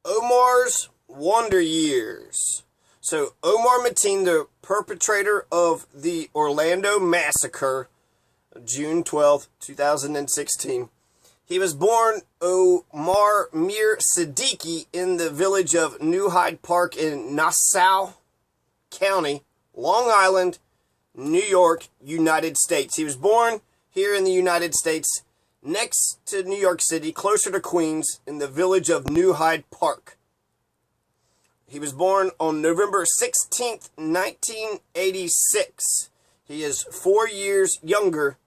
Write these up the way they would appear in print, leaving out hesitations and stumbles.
Omar's Wonder Years. So Omar Mateen, the perpetrator of the Orlando Massacre, June 12th, 2016. He was born Omar Mir Siddiqui in the village of New Hyde Park in Nassau County, Long Island, New York, United States. He was born here in the United States, next to New York City, closer to Queens, in the village of New Hyde Park. He was born on November 16th, 1986. He is 4 years younger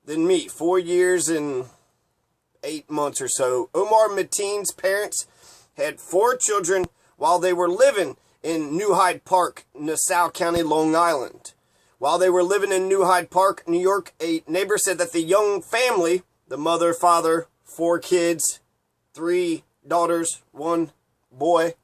than me, 4 years and 8 months or so. Omar Mateen's parents had 4 children while they were living in New Hyde Park, Nassau County, Long Island. While they were living in New Hyde Park, New York, a neighbor said that the young family, the mother, father, 4 kids, 3 daughters, 1 boy,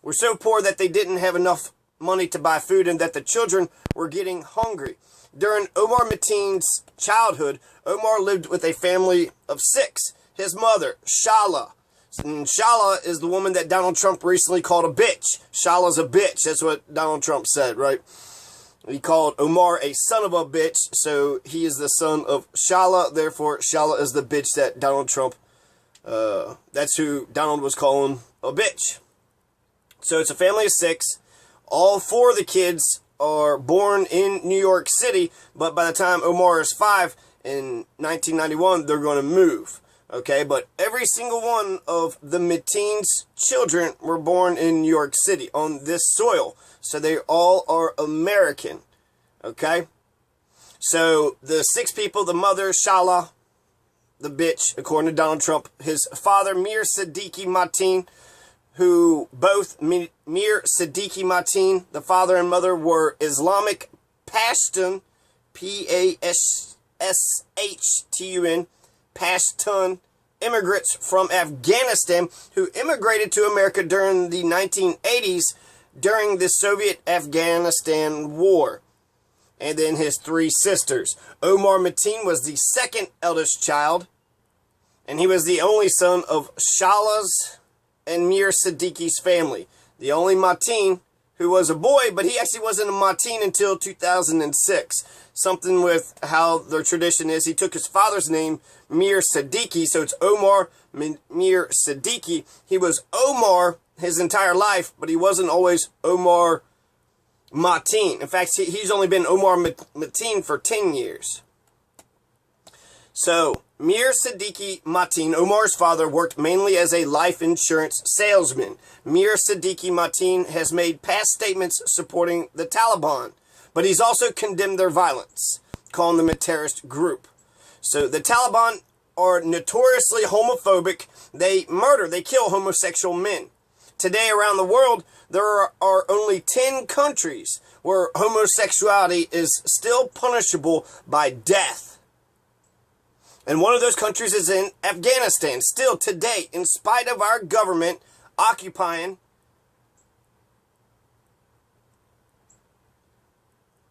were so poor that they didn't have enough money to buy food and that the children were getting hungry. During Omar Mateen's childhood, Omar lived with a family of 6. His mother, Shala. And Shala is the woman that Donald Trump recently called a bitch. Shala's a bitch. That's what Donald Trump said, right? He called Omar a son of a bitch, so he is the son of Shala. Therefore, Shala is the bitch that Donald Trump, that's who Donald was calling a bitch. So it's a family of 6. All 4 of the kids are born in New York City, but by the time Omar is 5 in 1991, they're going to move. Okay, but every single one of the Mateen's children were born in New York City on this soil. So they all are American. Okay? So the 6 people, the mother, Shala, the bitch, according to Donald Trump, his father, Mir Siddiqui Mateen, who both Mir Siddiqui Mateen, the father and mother, were Islamic Pashtun, Pashtun, Pashtun immigrants from Afghanistan who immigrated to America during the 1980s during the Soviet-Afghanistan War. And then his 3 sisters. Omar Mateen was the second eldest child, and he was the only son of Shala's and Mir Siddiqui's family. The only Mateen who was a boy, but he actually wasn't a Mateen until 2006. Something with how their tradition is, he took his father's name, Mir Siddiqui, so it's Omar Mir Siddiqui. He was Omar his entire life, but he wasn't always Omar Mateen. In fact, he's only been Omar Mateen for 10 years. So, Mir Siddiqui Mateen, Omar's father, worked mainly as a life insurance salesman. Mir Siddiqui Mateen has made past statements supporting the Taliban, but he's also condemned their violence, calling them a terrorist group. So the Taliban are notoriously homophobic. They murder, they kill homosexual men. Today around the world, there are only 10 countries where homosexuality is still punishable by death. And one of those countries is in Afghanistan. Still today, in spite of our government occupying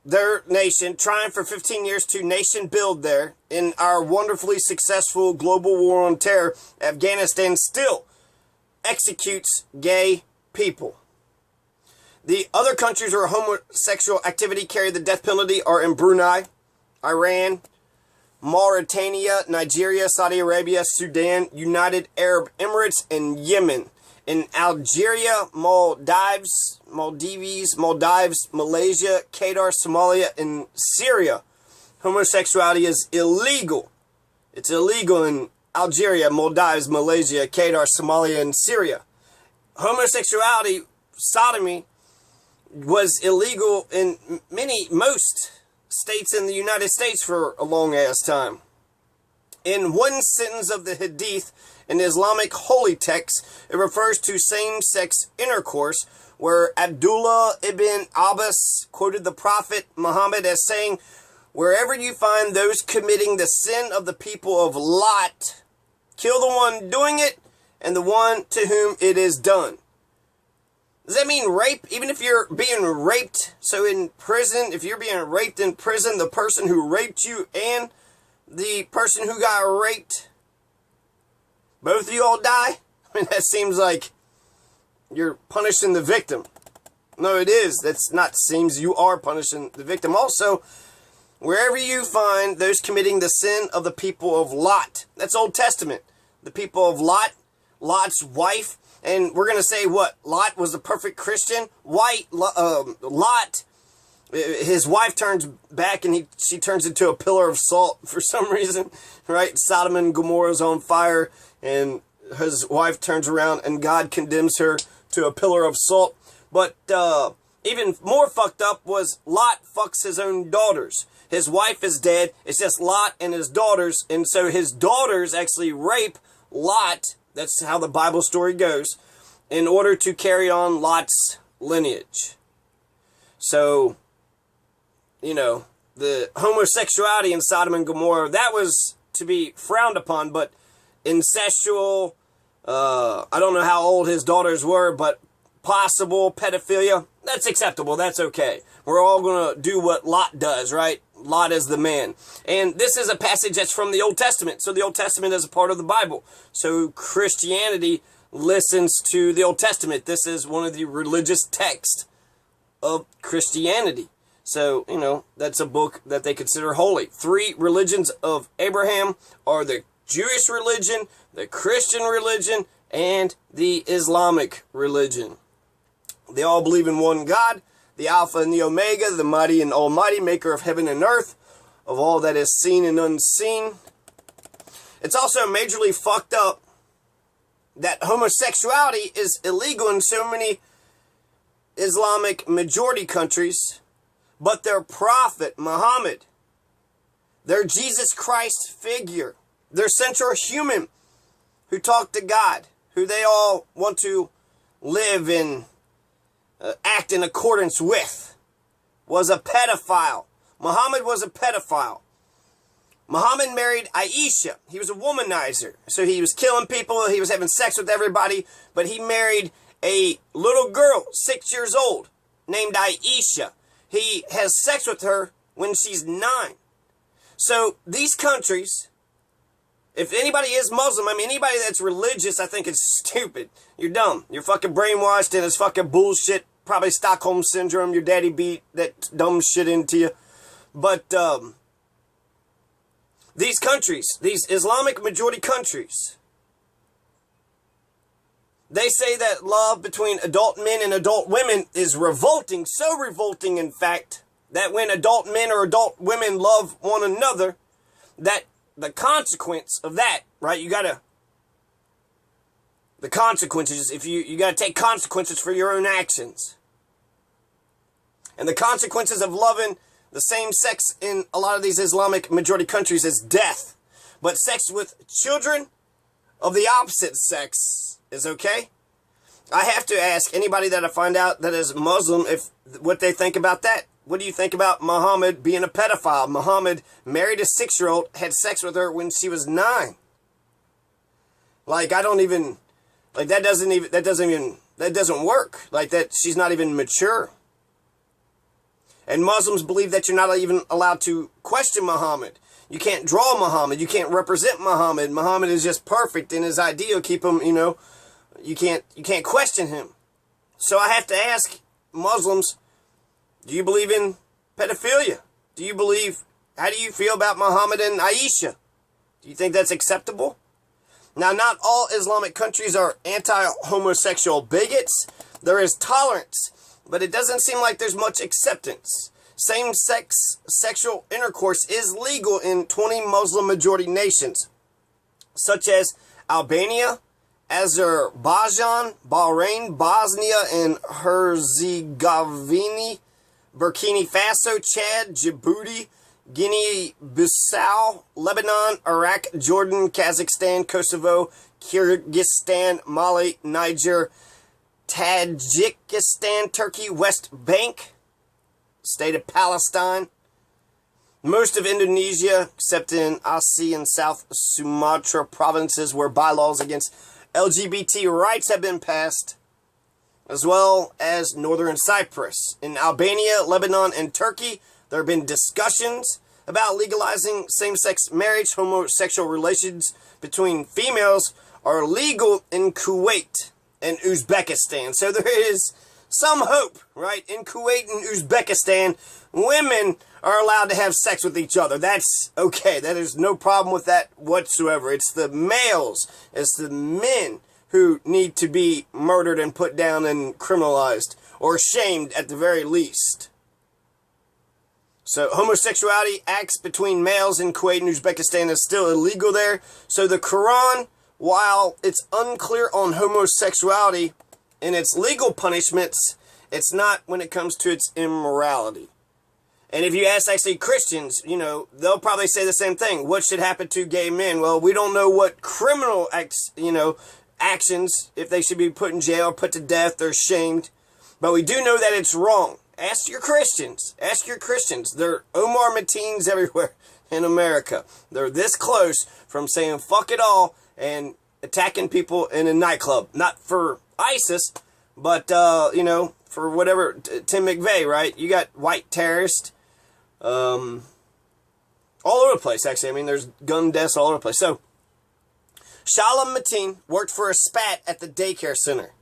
their nation, trying for 15 years to nation build there, in our wonderfully successful global war on terror, Afghanistan still executes gay people. The other countries where homosexual activity carry the death penalty are in Brunei, Iran, Mauritania, Nigeria, Saudi Arabia, Sudan, United Arab Emirates, and Yemen. In Algeria, Maldives, Malaysia, Qatar, Somalia, and Syria, homosexuality is illegal. It's illegal in Algeria, Maldives, Malaysia, Qatar, Somalia, and Syria. Homosexuality, sodomy, was illegal in most states in the United States for a long ass time. In one sentence of the Hadith, an Islamic holy text, it refers to same-sex intercourse, where Abdullah ibn Abbas quoted the Prophet Muhammad as saying, "Wherever you find those committing the sin of the people of Lot, kill the one doing it and the one to whom it is done." Does that mean rape? Even if you're being raped, so in prison, if you're being raped in prison, the person who raped you and the person who got raped, both of you all die? I mean, that seems like you're punishing the victim. No, it is. That's not seems. You are punishing the victim. Also, wherever you find those committing the sin of the people of Lot. That's Old Testament. The people of Lot, Lot's wife. And we're going to say what? Lot was the perfect Christian. Lot, his wife turns back and she turns into a pillar of salt for some reason. Right? Sodom and Gomorrah is on fire. And his wife turns around and God condemns her to a pillar of salt. But even more fucked up was Lot fucks his own daughters. His wife is dead. It's just Lot and his daughters. And so his daughters actually rape Lot. That's how the Bible story goes. In order to carry on Lot's lineage. So, you know, the homosexuality in Sodom and Gomorrah, that was to be frowned upon. But incestual, I don't know how old his daughters were, but possible pedophilia, that's acceptable. That's okay. We're all going to do what Lot does, right? Lot is the man. And this is a passage that's from the Old Testament. So the Old Testament is a part of the Bible. So Christianity listens to the Old Testament. This is one of the religious texts of Christianity. So, you know, that's a book that they consider holy. 3 religions of Abraham are the Jewish religion, the Christian religion, and the Islamic religion. They all believe in one God, the Alpha and the Omega, the mighty and almighty, maker of heaven and earth, of all that is seen and unseen. It's also majorly fucked up that homosexuality is illegal in so many Islamic majority countries, but their prophet, Muhammad, their Jesus Christ figure, their central human who talked to God, who they all want to live in, act in accordance with, was a pedophile. Muhammad was a pedophile. Muhammad married Aisha. He was a womanizer. So he was killing people. He was having sex with everybody. But he married a little girl, 6 years old, named Aisha. He has sex with her when she's 9. So these countries, if anybody is Muslim, I mean, anybody that's religious, I think it's stupid. You're dumb. You're fucking brainwashed and it's fucking bullshit. Probably Stockholm Syndrome. Your daddy beat that dumb shit into you. But these countries, these Islamic majority countries, they say that love between adult men and adult women is revolting. So revolting, in fact, that when adult men or adult women love one another, that the consequence of that, right, the consequences, if you got to take consequences for your own actions. And the consequences of loving the same sex in a lot of these Islamic majority countries is death. But sex with children of the opposite sex is okay. I have to ask anybody that I find out that is Muslim what they think about that. What do you think about Muhammad being a pedophile? Muhammad married a 6-year-old, had sex with her when she was 9. Like, I don't even, like, that doesn't work. Like, that, she's not even mature. And Muslims believe that you're not even allowed to question Muhammad. You can't draw Muhammad. You can't represent Muhammad. Muhammad is just perfect in his ideal. Keep him, you know, you can't question him. So I have to ask Muslims, do you believe in pedophilia? How do you feel about Muhammad and Aisha? Do you think that's acceptable? Now, not all Islamic countries are anti-homosexual bigots. There is tolerance, but it doesn't seem like there's much acceptance. Same-sex sexual intercourse is legal in 20 Muslim-majority nations, such as Albania, Azerbaijan, Bahrain, Bosnia and Herzegovina, Burkina Faso, Chad, Djibouti, Guinea-Bissau, Lebanon, Iraq, Jordan, Kazakhstan, Kosovo, Kyrgyzstan, Mali, Niger, Tajikistan, Turkey, West Bank, State of Palestine, most of Indonesia, except in Aceh and South Sumatra provinces where bylaws against LGBT rights have been passed, as well as northern Cyprus. In Albania, Lebanon, and Turkey, there have been discussions about legalizing same-sex marriage. Homosexual relations between females are legal in Kuwait. and Uzbekistan. So there is some hope, right? In Kuwait and Uzbekistan, women are allowed to have sex with each other. That's okay. That is no problem with that whatsoever. It's the males, it's the men who need to be murdered and put down and criminalized, or shamed at the very least. So homosexuality acts between males in Kuwait and Uzbekistan is still illegal there. So the Quran, while it's unclear on homosexuality and its legal punishments, it's not when it comes to its immorality. And if you ask actually Christians, you know, they'll probably say the same thing. What should happen to gay men? Well, we don't know what criminal acts, actions, if they should be put in jail, put to death, or shamed. But we do know that it's wrong. Ask your Christians. Ask your Christians. There are Omar Mateens everywhere in America. They're this close from saying fuck it all and attacking people in a nightclub. Not for ISIS, but, for whatever, Tim McVeigh, right? You got white terrorists all over the place, actually. I mean, there's gun deaths all over the place. So, Shalom Mateen worked for a spat at the daycare center.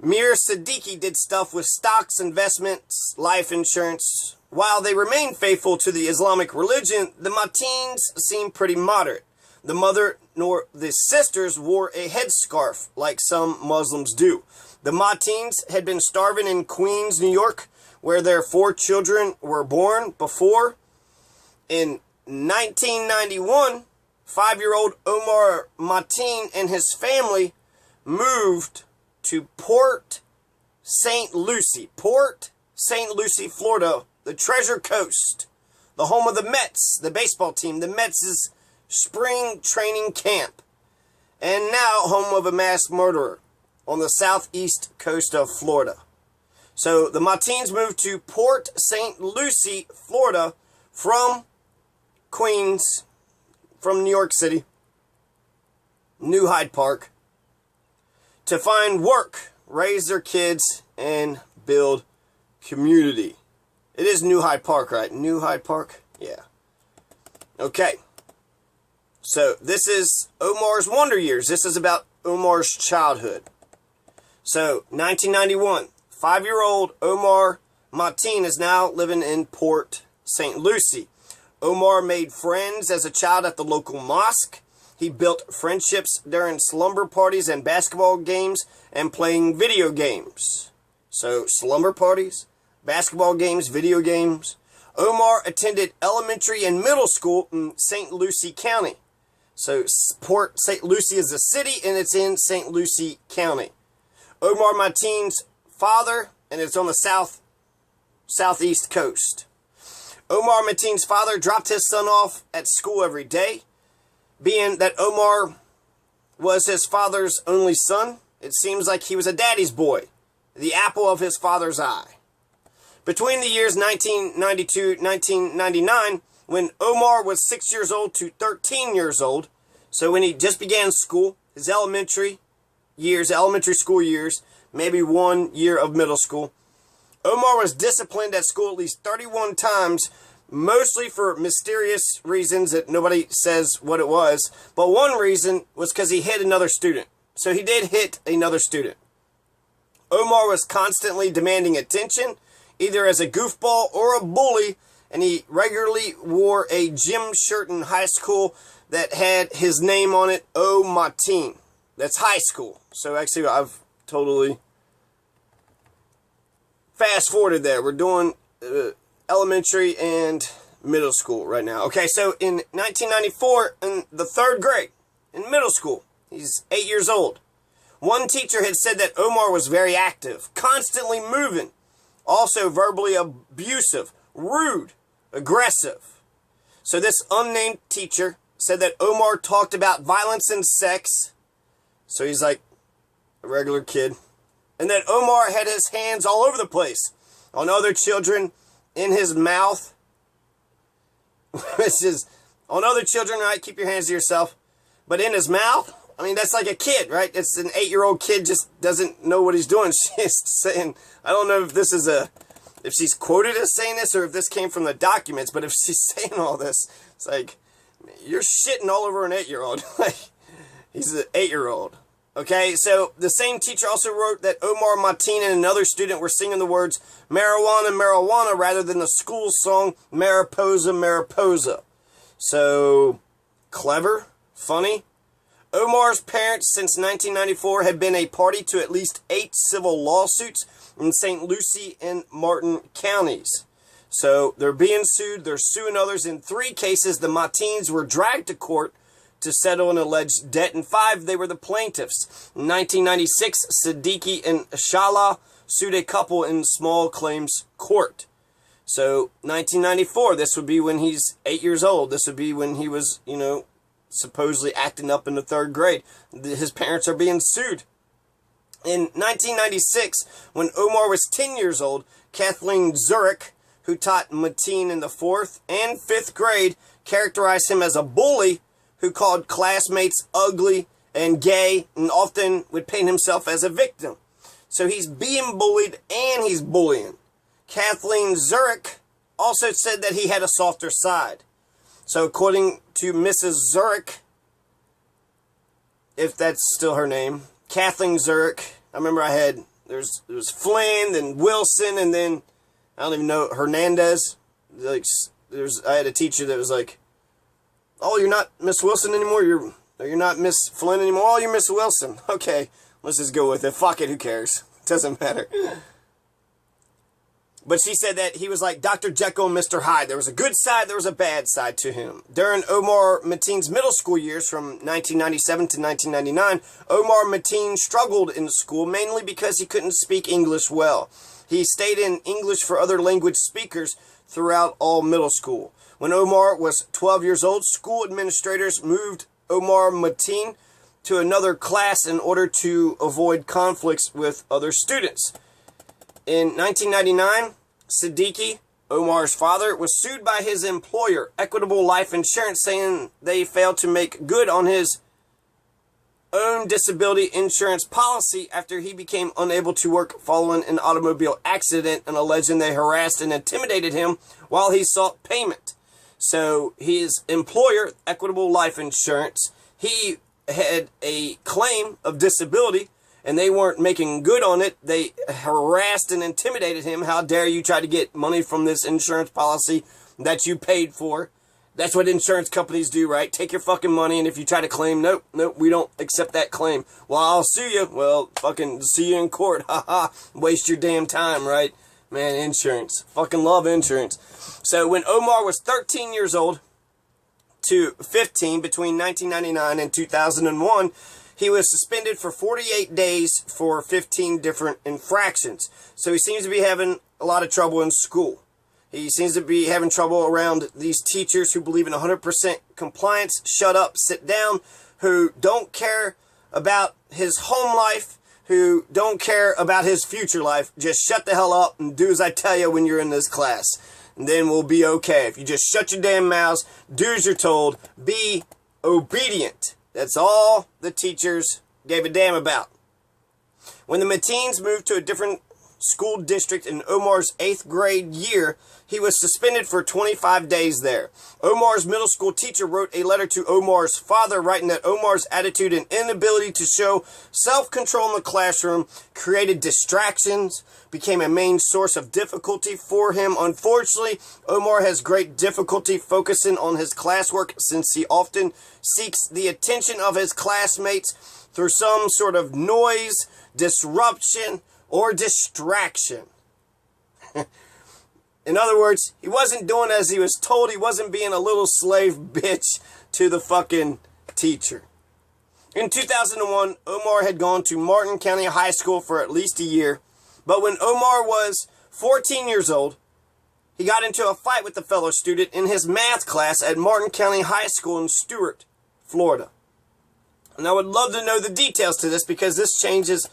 Mir Siddiqui did stuff with stocks, investments, life insurance. While they remained faithful to the Islamic religion, the Mateens seemed pretty moderate. The mother nor the sisters wore a headscarf like some Muslims do. The Mateens had been starving in Queens, New York, where their 4 children were born before. In 1991, 5-year-old Omar Mateen and his family moved to Port St. Lucie, Florida, the Treasure Coast, the home of the Mets, the baseball team, the Mets' spring training camp, and now home of a mass murderer on the southeast coast of Florida. So the Mateens moved to Port St. Lucie, Florida from Queens, from New York City, New Hyde Park, to find work, raise their kids, and build community. It is New Hyde Park, right? New Hyde Park? Yeah. Okay. So this is Omar's Wonder Years. This is about Omar's childhood. So 1991, 5-year-old Omar Mateen is now living in Port St. Lucie. Omar made friends as a child at the local mosque. He built friendships during slumber parties and basketball games and playing video games. So, slumber parties, basketball games, video games. Omar attended elementary and middle school in St. Lucie County. So, Port St. Lucie is a city, and it's in St. Lucie County. Omar Mateen's father, and it's on the southeast coast. Omar Mateen's father dropped his son off at school every day. Being that Omar was his father's only son, it seems like he was a daddy's boy, the apple of his father's eye. Between the years 1992 and 1999, when Omar was 6 years old to 13 years old, so when he just began school, his elementary school years, maybe 1 year of middle school, Omar was disciplined at school at least 31 times, mostly for mysterious reasons that nobody says what it was. But one reason was because he hit another student. So he did hit another student. Omar was constantly demanding attention, either as a goofball or a bully, and he regularly wore a gym shirt in high school that had his name on it, O Mateen. That's high school. So actually, I've totally fast-forwarded there. We're doing elementary and middle school right now. Okay, so in 1994, in the 3rd grade, in middle school, he's 8 years old. One teacher had said that Omar was very active, constantly moving, also verbally abusive, rude, aggressive. So this unnamed teacher said that Omar talked about violence and sex. So he's like a regular kid. And that Omar had his hands all over the place on other children, in his mouth. Which is, on other children, right? Keep your hands to yourself. But in his mouth, I mean, that's like a kid, right? It's an 8-year-old kid just doesn't know what he's doing. She's saying, I don't know if this is if she's quoted as saying this or if this came from the documents, but if she's saying all this, it's like, you're shitting all over an 8-year-old. Like, he's an 8-year-old. Okay, so the same teacher also wrote that Omar Mateen and another student were singing the words marijuana, marijuana rather than the school song Mariposa, Mariposa. So, clever, funny. Omar's parents since 1994 had been a party to at least 8 civil lawsuits in St. Lucie and Martin counties. So, they're being sued. They're suing others. In 3 cases, the Mateens were dragged to court to settle an alleged debt. In 5, they were the plaintiffs. In 1996, Siddiqui and Shala sued a couple in small claims court. So, 1994, this would be when he's 8 years old. This would be when he was, supposedly acting up in the 3rd grade. His parents are being sued. In 1996, when Omar was 10 years old, Kathleen Zurich, who taught Mateen in the 4th and 5th grade, characterized him as a bully who called classmates ugly and gay and often would paint himself as a victim. So he's being bullied and he's bullying. Kathleen Zurich also said that he had a softer side. So according to Mrs. Zurich, if that's still her name, Kathleen Zurich, I remember there was Flynn, then Wilson, and then, I don't even know, Hernandez. I had a teacher that was like, oh, you're not Miss Wilson anymore? You're not Miss Flynn anymore? Oh, you're Miss Wilson. Okay, let's just go with it. Fuck it, who cares? Doesn't matter. But she said that he was like Dr. Jekyll and Mr. Hyde. There was a good side, there was a bad side to him. During Omar Mateen's middle school years from 1997 to 1999, Omar Mateen struggled in school mainly because he couldn't speak English well. He stayed in English for other language speakers throughout all middle school. When Omar was 12 years old, school administrators moved Omar Mateen to another class in order to avoid conflicts with other students. In 1999, Siddiqui, Omar's father, was sued by his employer, Equitable Life Insurance, saying they failed to make good on his own disability insurance policy after he became unable to work following an automobile accident and alleging they harassed and intimidated him while he sought payment. So his employer, Equitable Life Insurance, he had a claim of disability and they weren't making good on it. They harassed and intimidated him. How dare you try to get money from this insurance policy that you paid for? That's what insurance companies do, right? Take your fucking money, and if you try to claim, nope, we don't accept that claim. Well, I'll sue you. Well, fucking see you in court. Haha. Waste your damn time, right? Man, insurance. Fucking love insurance. So when Omar was 13 years old to 15, between 1999 and 2001, he was suspended for 48 days for 15 different infractions. So he seems to be having a lot of trouble in school. He seems to be having trouble around these teachers who believe in 100% compliance, shut up, sit down, who don't care about his home life, who don't care about his future life. Just shut the hell up and do as I tell you when you're in this class. And then we'll be okay. If you just shut your damn mouths, do as you're told, be obedient. That's all the teachers gave a damn about. When the Mateens moved to a different school district in Omar's 8th grade year, he was suspended for 25 days there. Omar's middle school teacher wrote a letter to Omar's father, writing that Omar's attitude and inability to show self-control in the classroom created distractions, became a main source of difficulty for him. Unfortunately, Omar has great difficulty focusing on his classwork since he often seeks the attention of his classmates through some sort of noise, disruption, or distraction. In other words, he wasn't doing as he was told. He wasn't being a little slave bitch to the fucking teacher. In 2001, Omar had gone to Martin County High School for at least a year. But when Omar was 14 years old, he got into a fight with a fellow student in his math class at Martin County High School in Stuart, Florida. And I would love to know the details to this because this changes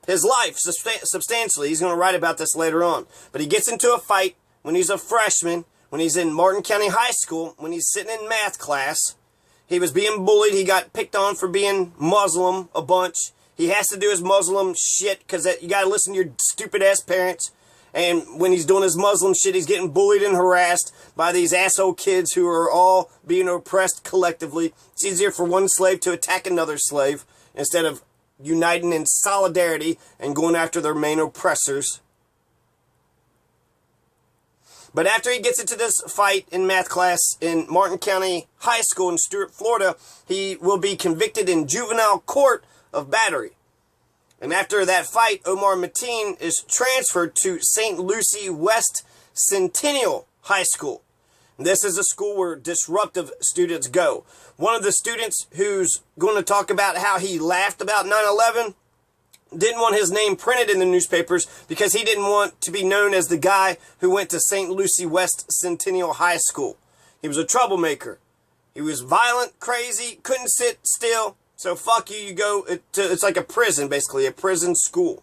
his life substantially. He's going to write about this later on. But he gets into a fight when he's a freshman, when he's in Martin County High School, when he's sitting in math class. He was being bullied. He got picked on for being Muslim a bunch. He has to do his Muslim shit because you got to listen to your stupid-ass parents. And when he's doing his Muslim shit, he's getting bullied and harassed by these asshole kids who are all being oppressed collectively. It's easier for one slave to attack another slave instead of uniting in solidarity and going after their main oppressors. But after he gets into this fight in math class in Martin County High School in Stuart, Florida, he will be convicted in juvenile court of battery. And after that fight, Omar Mateen is transferred to St. Lucie West Centennial High School. This is a school where disruptive students go. One of the students who's going to talk about how he laughed about 9/11 didn't want his name printed in the newspapers because he didn't want to be known as the guy who went to St. Lucie West Centennial High School. He was a troublemaker. He was violent, crazy, couldn't sit still. So fuck you, you go to, it's like a prison, basically, a prison school.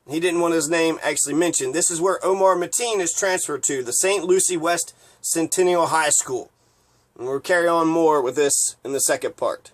He didn't want his name actually mentioned. This is where Omar Mateen is transferred to, the St. Lucie West Centennial High School. And we'll carry on more with this in the second part.